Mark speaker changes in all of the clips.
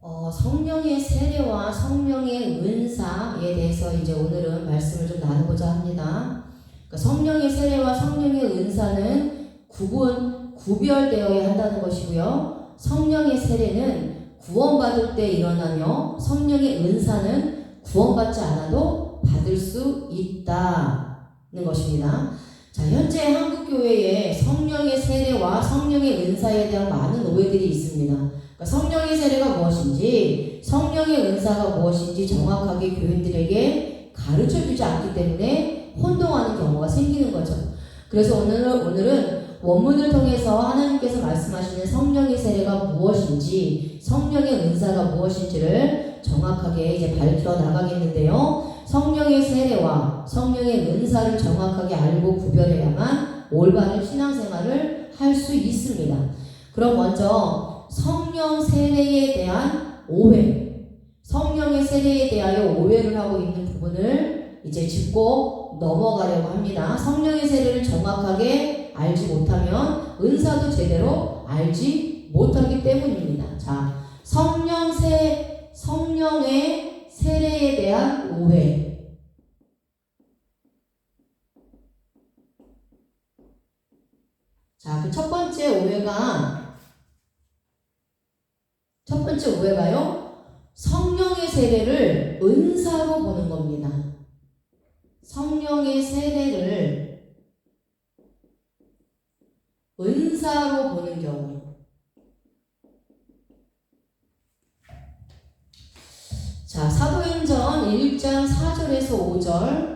Speaker 1: 성령의 세례와 성령의 은사에 대해서 이제 오늘은 말씀을 좀 나누고자 합니다. 그러니까 성령의 세례와 성령의 은사는 구별되어야 한다는 것이고요. 성령의 세례는 구원받을 때 일어나며 성령의 은사는 구원받지 않아도 받을 수 있다는 것입니다. 자, 현재 한국교회에 성령의 세례와 성령의 은사에 대한 많은 오해들이 있습니다. 성령의 세례가 무엇인지, 성령의 은사가 무엇인지 정확하게 교인들에게 가르쳐주지 않기 때문에 혼동하는 경우가 생기는 거죠. 그래서 오늘은 원문을 통해서 하나님께서 말씀하시는 성령의 세례가 무엇인지, 성령의 은사가 무엇인지를 정확하게 이제 밝혀 나가겠는데요. 성령의 세례와 성령의 은사를 정확하게 알고 구별해야만 올바른 신앙생활을 할 수 있습니다. 그럼 먼저 성령 세례에 대한 오해, 성령의 세례에 대하여 오해를 하고 있는 부분을 이제 짚고 넘어가려고 합니다. 성령의 세례를 정확하게 알지 못하면 은사도 제대로 알지 못하기 때문입니다. 자, 성령의 세례에 대한 오해. 자, 그 첫 번째 오해가요, 성령의 세례를 은사로 보는 겁니다. 성령의 세례를 은사로 보는 경우. 자, 사도행전 1장 4절에서 5절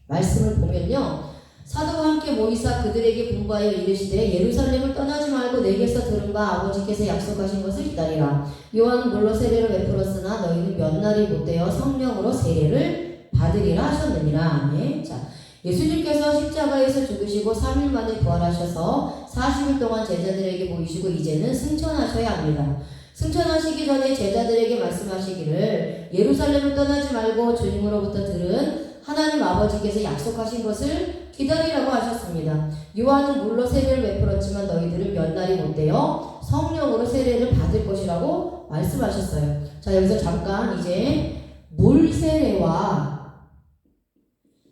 Speaker 1: 말씀을 보면요, 사도와 함께 모이사 그들에게 분부하여 이르시되 예루살렘을 떠나지 말고 내게서 들은 바 아버지께서 약속하신 것을 기다리라. 요한은 물로 세례를 베풀었으나 너희는 몇 날이 못되어 성령으로 세례를 받으리라 하셨느니라. 아멘. 자, 예수님께서 십자가에서 죽으시고 3일 만에 부활하셔서 40일 동안 제자들에게 보이시고 이제는 승천하셔야 합니다. 승천하시기 전에 제자들에게 말씀하시기를 예루살렘을 떠나지 말고 주님으로부터 들은 하나님 아버지께서 약속하신 것을 기다리라고 하셨습니다. 요한은 물로 세례를 베풀었지만 너희들은 몇 날이 못되어 성령으로 세례를 받을 것이라고 말씀하셨어요. 자, 여기서 잠깐 이제 물 세례와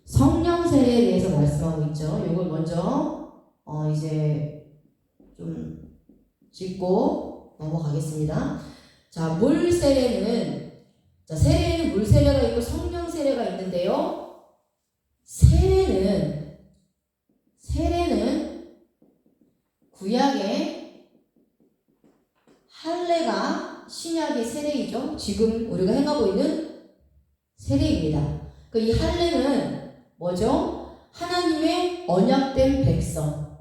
Speaker 1: 성령 세례에 대해서 말씀하고 있죠. 이걸 먼저 이제 좀 짚고 넘어가겠습니다. 자, 물 세례는, 자, 세례에는 물 세례가 있고 성령 세례가 있는데요. 세례는 구약의 할례가 신약의 세례이죠. 지금 우리가 행하고 있는 세례입니다. 이 할례는 뭐죠? 하나님의 언약된 백성.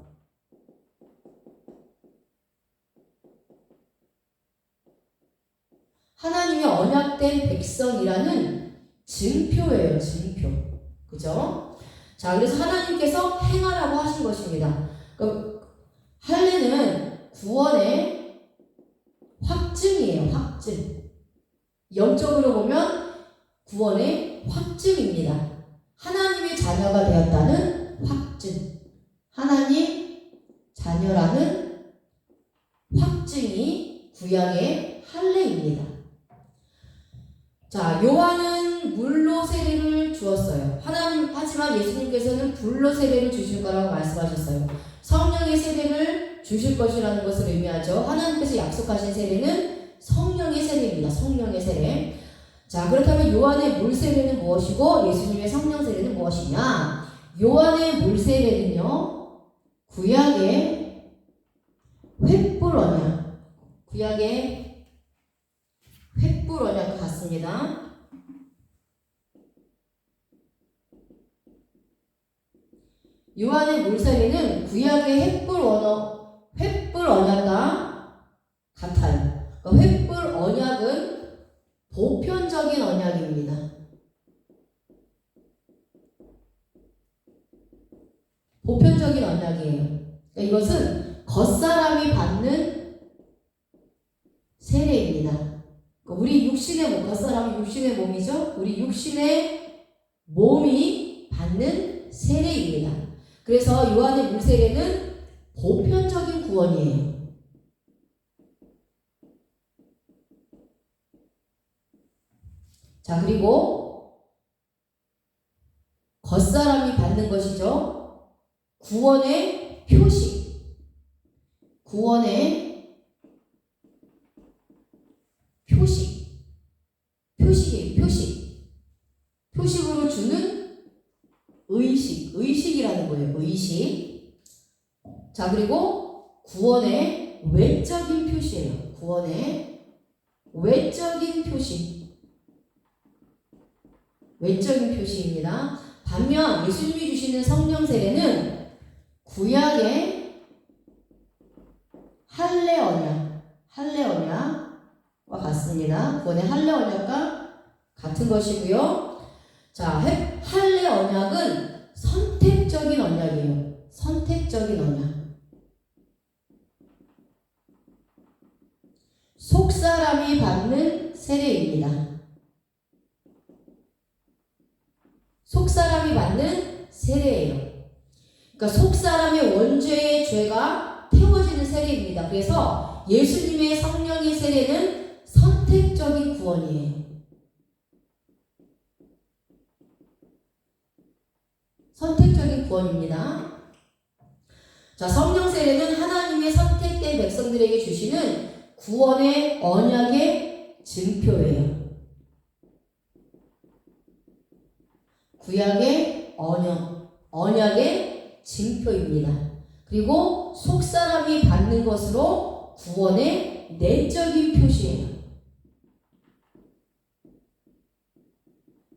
Speaker 1: 하나님의 언약된 백성이라는 증표예요. 증표. 그죠? 자, 그래서 하나님께서 행하라고 하신 것입니다. 할례는 구원의 확증이에요. 확증. 영적으로 보면 구원의 확증입니다. 하나님의 자녀가 되었다는 확증. 하나님 자녀라는 확증이 구약의 할례입니다. 자, 요한은 물로 세례를 주었어요. 하지만 예수님께서는 불로 세례를 주실 거라고 말씀하셨어요. 성령의 세례를 주실 것이라는 것을 의미하죠. 하나님께서 약속하신 세례는 성령의 세례입니다. 성령의 세례. 자, 그렇다면 요한의 물 세례는 무엇이고 예수님의 성령 세례는 무엇이냐? 요한의 물 세례는요, 구약의 횃불 언약. 구약의 횃불 언약 같습니다. 요한의 물세례는 구약의 횃불 언약과 같아요. 횃불 언약은 보편적인 언약입니다. 보편적인 언약이에요. 이것은 겉사람이 받는 세례입니다. 우리 육신의 몸, 겉사람이 육신의 몸이죠. 우리 육신의 몸이 받는 세례입니다. 그래서 요한의 물세례는 보편적인 구원이에요. 자, 그리고 겉사람이 받는 것이죠. 구원의 표식. 구원의 표식. 표식이에요. 표식. 표식으로 주는 의식. 의식이라는 거예요. 의식. 자, 그리고 구원의 외적인 표시예요. 구원의 외적인 표시. 외적인 표시입니다. 반면 예수님이 주시는 성령 세례는 구약의 할례 언약과 같습니다. 구원의 할례 언약과 같은 것이고요. 자, 할례 언약은 선택적인 언약이에요. 선택적인 언약. 속사람이 받는 세례입니다. 속사람이 받는 세례예요. 그러니까 속사람의 원죄의 죄가 태워지는 세례입니다. 그래서 예수님의 성령의 세례는 선택적인 구원이에요. 선택적인 구원입니다. 자, 성령 세례는 하나님의 선택된 백성들에게 주시는 구원의 언약의 증표예요. 구약의 언약의 증표입니다. 그리고 속사람이 받는 것으로 구원의 내적인 표시예요.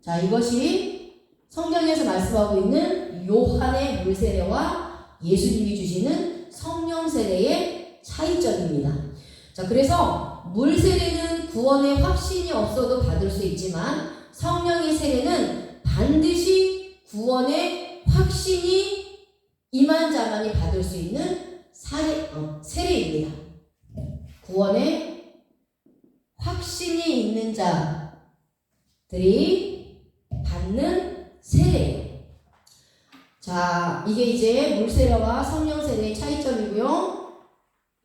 Speaker 1: 자, 이것이 성경에서 말씀하고 있는 요한의 물세례와 예수님이 주시는 성령 세례의 차이점입니다. 자, 그래서 물세례는 구원의 확신이 없어도 받을 수 있지만 성령의 세례는 반드시 구원의 확신이 임한 자만이 받을 수 있는 세례입니다. 구원의 확신이 있는 자들이 받는 세례예요. 자, 이게 이제 물세례와 성령 세례의 차이점이고요.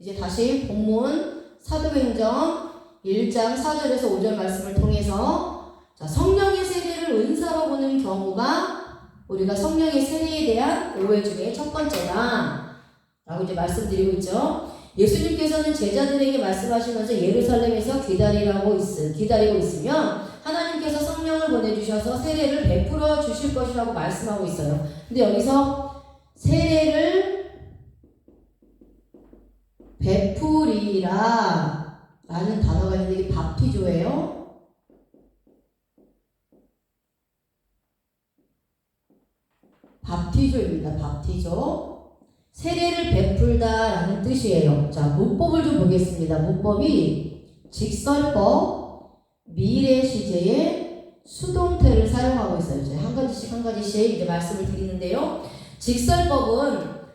Speaker 1: 이제 다시 본문 사도행전 1장 4절에서 5절 말씀을 통해서 자, 성령의 세례를 은사로 보는 경우가 우리가 성령의 세례에 대한 오해 중에 첫 번째다 라고 이제 말씀드리고 있죠. 예수님께서는 제자들에게 말씀하시면서 예루살렘에서 기다리고 있으면 하나님께서 성령을 보내주셔서 세례를 베풀어 주실 것이라고 말씀하고 있어요. 근데 여기서 세례를 베풀이라 라는 단어가 있는데 이게 밥티조예요. 밥티조입니다. 밥티조. 세례를 베풀다라는 뜻이에요. 자, 문법을 좀 보겠습니다. 문법이 직설법, 미래 시제의 수동태를 사용하고 있어요. 제가 한 가지씩 이제 말씀을 드리는데요. 직설법은요,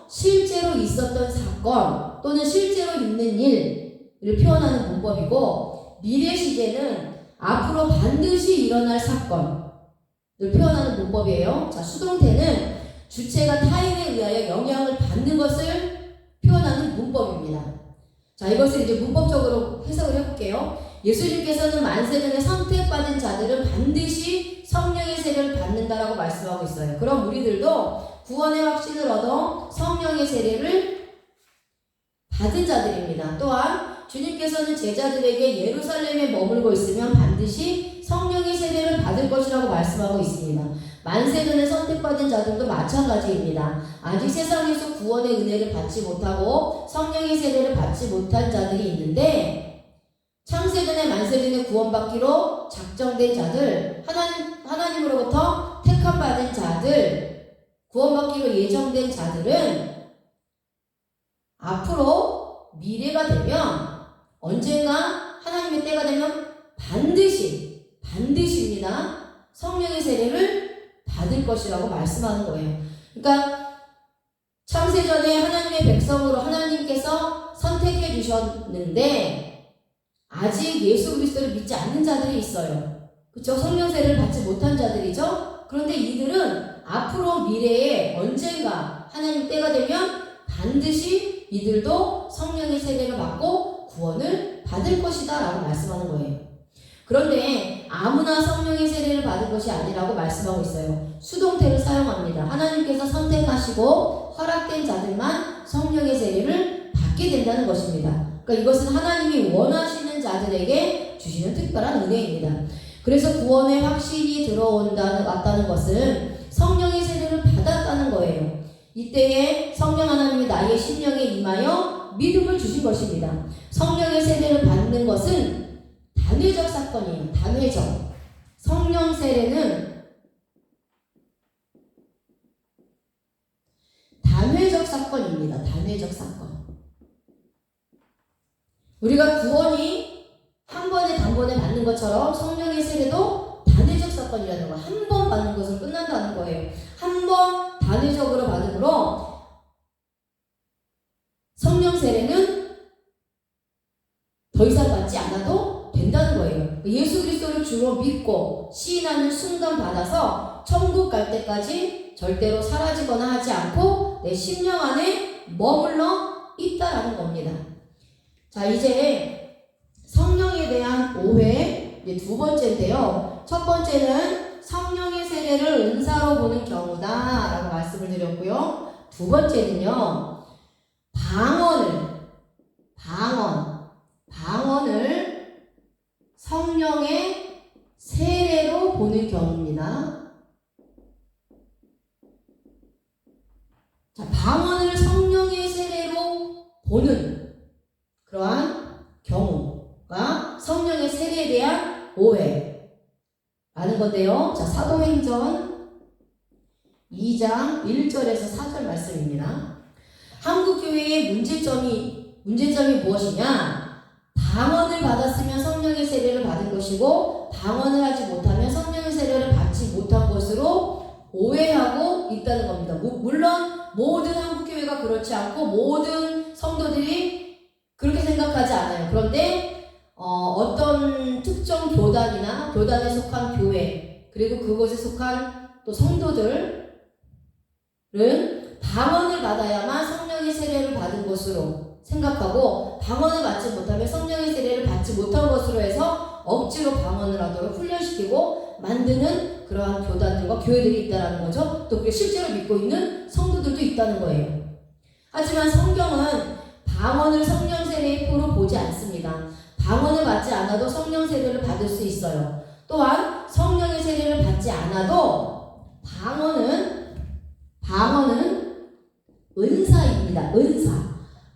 Speaker 1: 실제로 있었던 사건 또는 실제로 있는 일을 표현하는 문법이고, 미래 시제는 앞으로 반드시 일어날 사건 을 표현하는 문법이에요. 자, 수동태는 주체가 타인에 의하여 영향을 받는 것을 표현하는 문법입니다. 자, 이것을 이제 문법적으로 해석을 해볼게요. 예수님께서는 만세전에 선택받은 자들은 반드시 성령의 세례를 받는다라고 말씀하고 있어요. 그럼 우리들도 구원의 확신을 얻어 성령의 세례를 받은 자들입니다. 또한 주님께서는 제자들에게 예루살렘에 머물고 있으면 반드시 성령의 세례를 받을 것이라고 말씀하고 있습니다. 만세전에 선택받은 자들도 마찬가지입니다. 아직 세상에서 구원의 은혜를 받지 못하고 성령의 세례를 받지 못한 자들이 있는데 창세전에 만세전에 구원받기로 작정된 자들, 하나님으로부터 택함받은 자들, 구원받기로 예정된 자들은 앞으로 미래가 되면 언젠가 하나님의 때가 되면 반드시입니다. 성령의 세례를 받을 것이라고 말씀하는 거예요. 그러니까 창세전에 하나님의 백성으로 하나님께서 선택해 주셨는데 아직 예수 그리스도를 믿지 않는 자들이 있어요. 그렇죠? 성령 세례를 받지 못한 자들이죠. 그런데 이들은 앞으로 미래에 언젠가 하나님 때가 되면 반드시 이들도 성령의 세례를 받고 구원을 받을 것이다 라고 말씀하는 거예요. 그런데 아무나 성령의 세례를 받은 것이 아니라고 말씀하고 있어요. 수동태를 사용합니다. 하나님께서 선택하시고 허락된 자들만 성령의 세례를 받게 된다는 것입니다. 그러니까 이것은 하나님이 원하시는 자들에게 주시는 특별한 은혜입니다. 그래서 구원에 확신이 왔다는 것은 성령의 세례를 받았다는 거예요. 이때에 성령 하나님이 나의 심령에 임하여 믿음을 주신 것입니다. 성령의 세례를 받는 것은 단회적 사건이에요. 단회적. 성령 세례는 단회적 사건입니다. 단회적 사건. 우리가 구원이 한 번에 단번에 받는 것처럼 성령의 세례도 단회적 사건이라는 거. 한 번 받는 것으로 끝난다는 거예요. 한 번 단회적으로 받음으로 성령 세례는 더 이상 받지 않아도 된다는 거예요. 예수 그리스도를 주로 믿고 시인하는 순간 받아서 천국 갈 때까지 절대로 사라지거나 하지 않고 내 심령 안에 머물러 있다라는 겁니다. 자, 이제 성령에 대한 오해 두 번째인데요. 첫 번째는 성령의 세례를 은사로 보는 경우다 라고 말씀을 드렸고요. 두 번째는요, 방언을 성령의 세례로 보는 경우입니다. 자, 방언을 성령의 세례로 보는 그러한 경우가 성령의 세례에 대한 오해라는 건데요. 자, 사도행전 2장 1절에서 4절 말씀입니다. 한국교회의 문제점이 무엇이냐? 방언을 받았으면 성령의 세례를 받은 것이고 방언을 하지 못하면 성령의 세례를 받지 못한 것으로 오해하고 있다는 겁니다. 물론 모든 한국교회가 그렇지 않고 모든 성도들이 그렇게 생각하지 않아요. 그런데 어떤 특정 교단에 속한 교회 그리고 그곳에 속한 또 성도들은 방언을 받아야만 성령의 세례를 받은 것으로 생각하고 방언을 받지 못하면 성령의 세례를 받지 못한 것으로 해서 억지로 방언을 하도록 훈련시키고 만드는 그러한 교단들과 교회들이 있다는 거죠. 또 그게 실제로 믿고 있는 성도들도 있다는 거예요. 하지만 성경은 방언을 성령 세례의 표로 보지 않습니다. 방언을 받지 않아도 성령 세례를 받을 수 있어요. 또한 성령의 세례를 받지 않아도 방언은 은사입니다.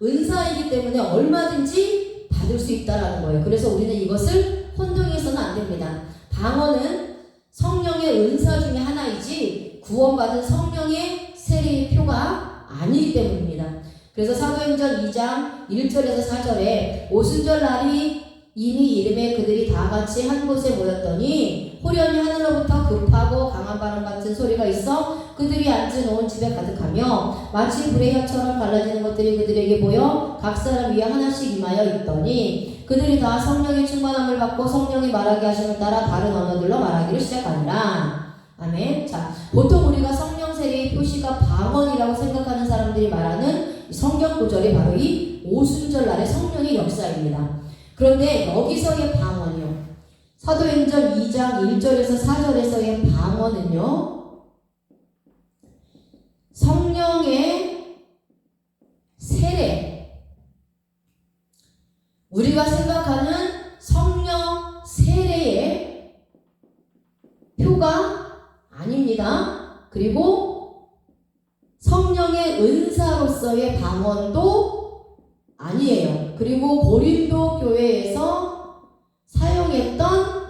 Speaker 1: 은사이기 때문에 얼마든지 받을 수 있다라는 거예요. 그래서 우리는 이것을 혼동해서는 안 됩니다. 방언은 성령의 은사 중에 하나이지 구원받은 성령의 세례의 표가 아니기 때문입니다. 그래서 사도행전 2장 1절에서 4절에 오순절 날이 이미 이름에 그들이 다 같이 한 곳에 모였더니 호련히 하늘로부터 급하고 강한 바람 같은 소리가 있어 그들이 앉은 온 집에 가득하며 마치 불의 혀처럼 갈라지는 것들이 그들에게 보여 각 사람 위에 하나씩 임하여 있더니 그들이 다 성령의 충만함을 받고 성령이 말하게 하심을 따라 다른 언어들로 말하기를 시작하니라. 아멘. 자, 보통 우리가 성령 세례의 표시가 방언이라고 생각하는 사람들이 말하는 성경 구절이 바로 이 오순절 날의 성령의 역사입니다. 그런데 여기서의 방언이요. 사도행전 2장 1절에서 4절에서의 방언은요. 성령의 세례. 우리가 생각하는 성령 세례의 표가 아닙니다. 그리고 성령의 은사로서의 방언도 아니에요. 그리고 고린도 교회에서 사용했던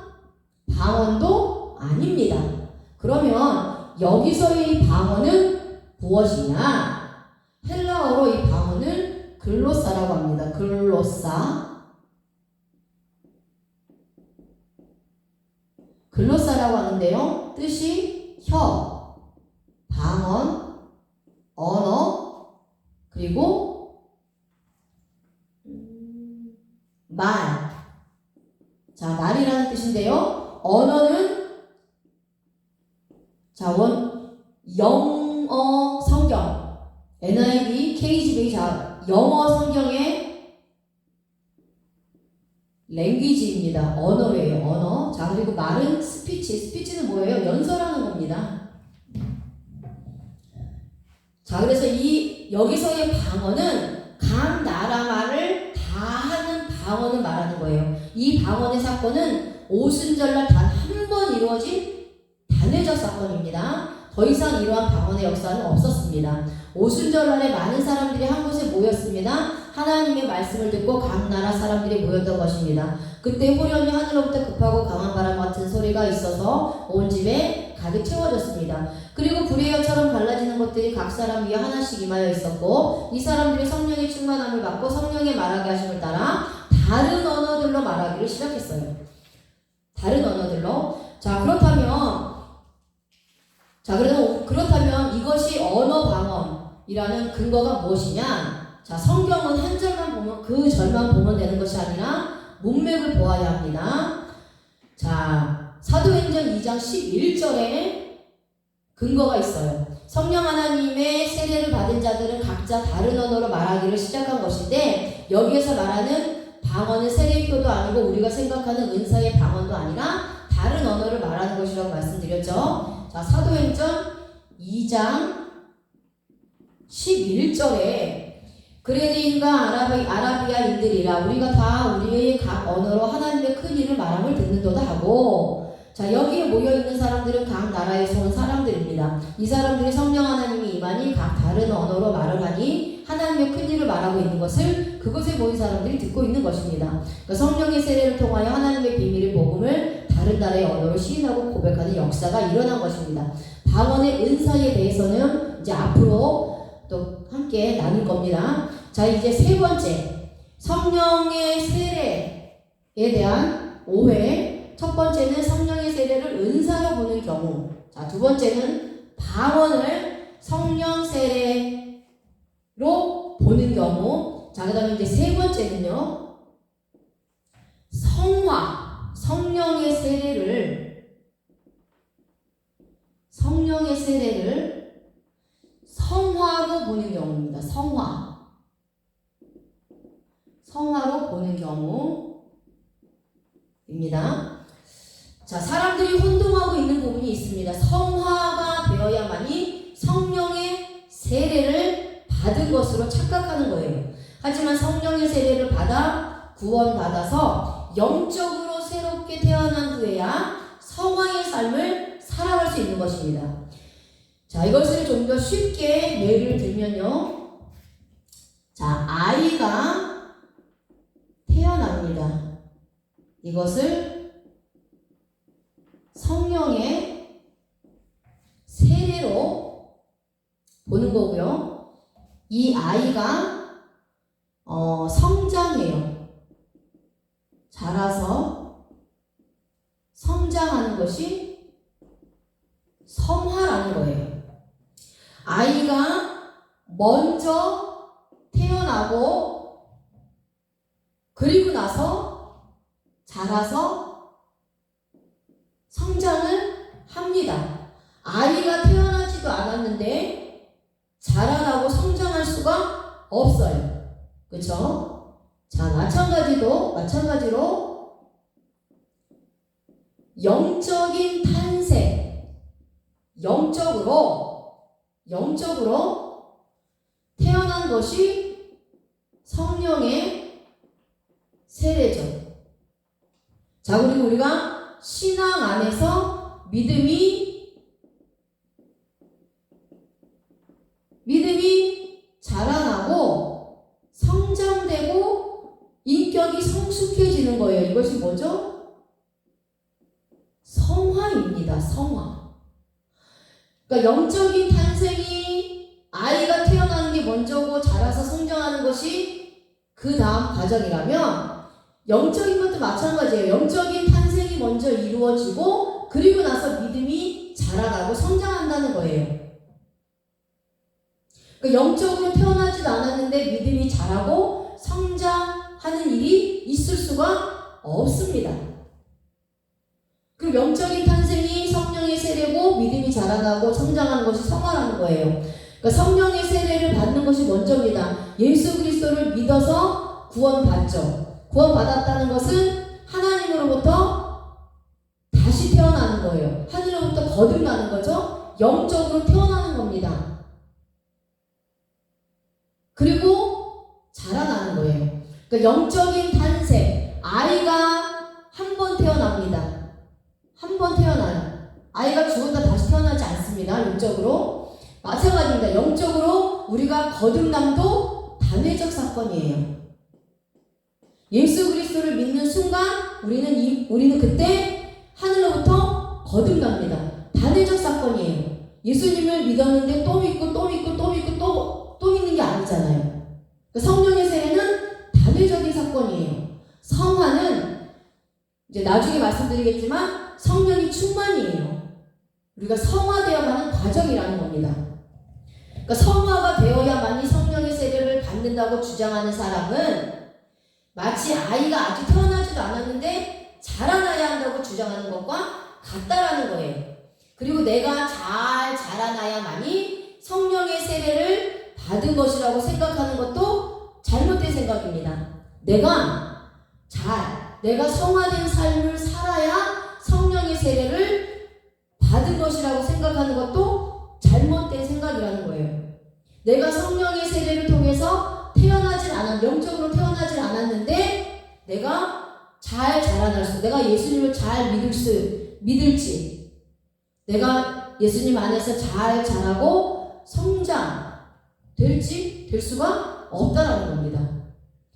Speaker 1: 방언도 아닙니다. 그러면 여기서의 방언은 무엇이냐? 헬라어로 이 방언을 글로사라고 합니다. 글로사라고 하는데요. 뜻이 혀, 방언, 언어, 그리고 말. 자, 말이라는 뜻인데요. 언어는 영어 성경 NIV, KJV. 자, 영어 성경의 랭귀지입니다. 언어예요. 언어. 자, 그리고 말은 스피치. 스피치는 뭐예요? 연설하는 겁니다. 자, 그래서 여기서의 방언은 각 나라 말을 다 하는 방언을 말하는 거예요. 이 방언의 사건은 오순절날 단 한 번 이루어진 단회적 사건입니다. 더 이상 이러한 방언의 역사는 없었습니다. 오순절날에 많은 사람들이 한 곳에 모였습니다. 하나님의 말씀을 듣고 각 나라 사람들이 모였던 것입니다. 그때 호련히 하늘로부터 급하고 강한 바람 같은 소리가 있어서 온 집에 가득 채워졌습니다. 그리고 불의 여처럼 갈라지는 것들이 각 사람 위에 하나씩 임하여 있었고 이 사람들이 성령의 충만함을 받고 성령의 말하게 하심을 따라 다른 언어들로 말하기를 시작했어요. 다른 언어들로. 자, 그렇다면 이것이 언어 방언이라는 근거가 무엇이냐? 자, 성경은 한 절만 보면 그 절만 보면 되는 것이 아니라 문맥을 보아야 합니다. 자, 사도행전 2장 11절에 근거가 있어요. 성령 하나님의 세례를 받은 자들은 각자 다른 언어로 말하기를 시작한 것인데 여기에서 말하는 방언은 세례표도 아니고 우리가 생각하는 은사의 방언도 아니라 다른 언어를 말하는 것이라고 말씀드렸죠. 자, 사도행전 2장 11절에 그레네인과 아라비아인들이라 우리가 다 우리의 각 언어로 하나님의 큰 일을 말함을 듣는도다 하고 자, 여기에 모여있는 사람들은 각 나라에서 온 사람들입니다. 이 사람들이 성령 하나님이 임하니 각 다른 언어로 말을 하니 하나님의 큰 일을 말하고 있는 것을 그곳에 모인 사람들이 듣고 있는 것입니다. 그러니까 성령의 세례를 통하여 하나님의 비밀의 복음을 다른 나라의 언어로 시인하고 고백하는 역사가 일어난 것입니다. 방언의 은사에 대해서는 이제 앞으로 또 함께 나눌 겁니다. 자, 이제 세 번째, 성령의 세례에 대한 오해. 첫 번째는 성령의 세례를 은사로 보는 경우. 자, 두 번째는 방언을 성령 세례로 보는 경우. 자, 그 다음에 이제 세 번째는요, 성령의 세례를 성화로 보는 경우입니다. 성화로 보는 경우입니다. 자, 사람들이 혼동하고 있는 부분이 있습니다. 성화가 되어야만이 성령의 세례를 받은 것으로 착각하는 거예요. 하지만 성령의 세례를 받아 구원받아서 영적으로 새롭게 태어난 후에야 성화의 삶을 살아갈 수 있는 것입니다. 자, 이것을 좀 더 쉽게 예를 들면요. 자, 아이가 태어납니다. 이것을 성령의 세례로 보는 거고요. 이 아이가 성장해요. 자라서 성장하는 것이 성화라는 거예요. 아이가 먼저 태어나고 그리고 나서 자라서 성장을 합니다. 아이가 태어나지도 않았는데 자라나고 성장할 수가 없어요. 그렇죠? 자, 마찬가지로 영적인 탄생, 영적으로 태어난 것이 성령의 세례죠. 자, 그리고 우리가 신앙 안에서 믿음이 자라나고 성장되고 인격이 성숙해지는 거예요. 이것이 뭐죠? 성화입니다. 성화. 그러니까 영적인 탄생이 아이가 태어나는 게 먼저고 자라서 성장하는 것이 그 다음 과정이라면 영적인 것도 마찬가지예요. 영적인 탄생이 먼저 이루어지고 그리고 나서 믿음이 자라나고 성장한다는 거예요. 그러니까 영적으로 태어나지도 않았는데 믿음이 자라고 성장하는 일이 있을 수가 없습니다. 그럼 영적인 탄생이 성령의 세례고 믿음이 자라나고 성장하는 것이 성화라는 거예요. 그러니까 성령의 세례를 받는 것이 먼저입니다. 예수 그리스도를 믿어서 구원받죠. 구원받았다는 것은 하나님으로부터 다시 태어나는 거예요. 하늘로부터 거듭나는 거죠. 영적으로 태어나는 겁니다. 그리고 자라나는 거예요. 그러니까 영적인 탄생, 아이가 한 번 태어납니다. 한 번 태어나요. 아이가 죽었다 다시 태어나지 않습니다. 영적으로. 마찬가지입니다. 영적으로 우리가 거듭남도 단회적 사건이에요. 예수 그리스도를 믿는 순간 우리는 그때 하늘로부터 거듭납니다. 단회적 사건이에요. 예수님을 믿었는데 또 믿고 또 믿고 또 믿고 또 믿는 게 아니잖아요. 성령의 세례는 단회적인 사건이에요. 성화는 이제 나중에 말씀드리겠지만 성령이 충만이에요. 우리가 성화되어가는 과정이라는 겁니다. 그러니까 성화가 되어야만이 성령의 세례를 받는다고 주장하는 사람은 마치 아이가 아직 태어나지도 않았는데 자라나야 한다고 주장하는 것과 같다라는 거예요. 그리고 내가 잘 자라나야만이 성령의 세례를 받은 것이라고 생각하는 것도 잘못된 생각입니다. 내가 성화된 삶을 살아야 성령의 세례를 받은 것이라고 생각하는 것도 잘못된 생각이라는 거예요. 내가 성령의 세례를 통해서 영적으로 태어나질 않았는데 내가 잘 자라날 내가 예수님을 잘 믿을지, 내가 예수님 안에서 잘 자라고 될 수가 없다라는 겁니다.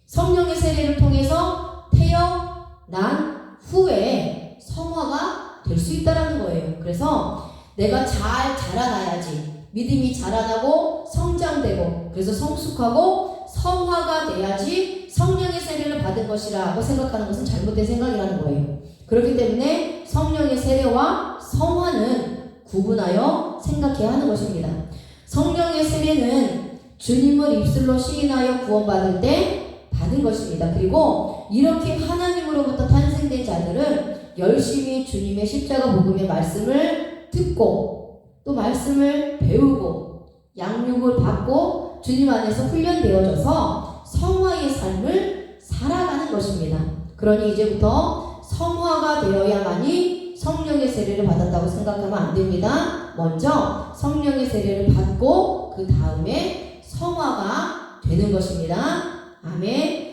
Speaker 1: 성령의 세례를 통해서 태어난 후에 성화가 될 수 있다라는 거예요. 그래서 내가 잘 자라나야지, 믿음이 자라나고 성장되고 그래서 성숙하고 성화가 돼야지 성령의 세례를 받은 것이라고 생각하는 것은 잘못된 생각이라는 거예요. 그렇기 때문에 성령의 세례와 성화는 구분하여 생각해야 하는 것입니다. 성령의 세례는 주님을 입술로 시인하여 구원받을 때 받은 것입니다. 그리고 이렇게 하나님으로부터 탄생된 자들은 열심히 주님의 십자가 복음의 말씀을 듣고 또 말씀을 배우고 양육을 받고 주님 안에서 훈련되어져서 성화의 삶을 살아가는 것입니다. 그러니 이제부터 성화가 되어야만이 성령의 세례를 받았다고 생각하면 안 됩니다. 먼저 성령의 세례를 받고 그 다음에 성화가 되는 것입니다. 아멘.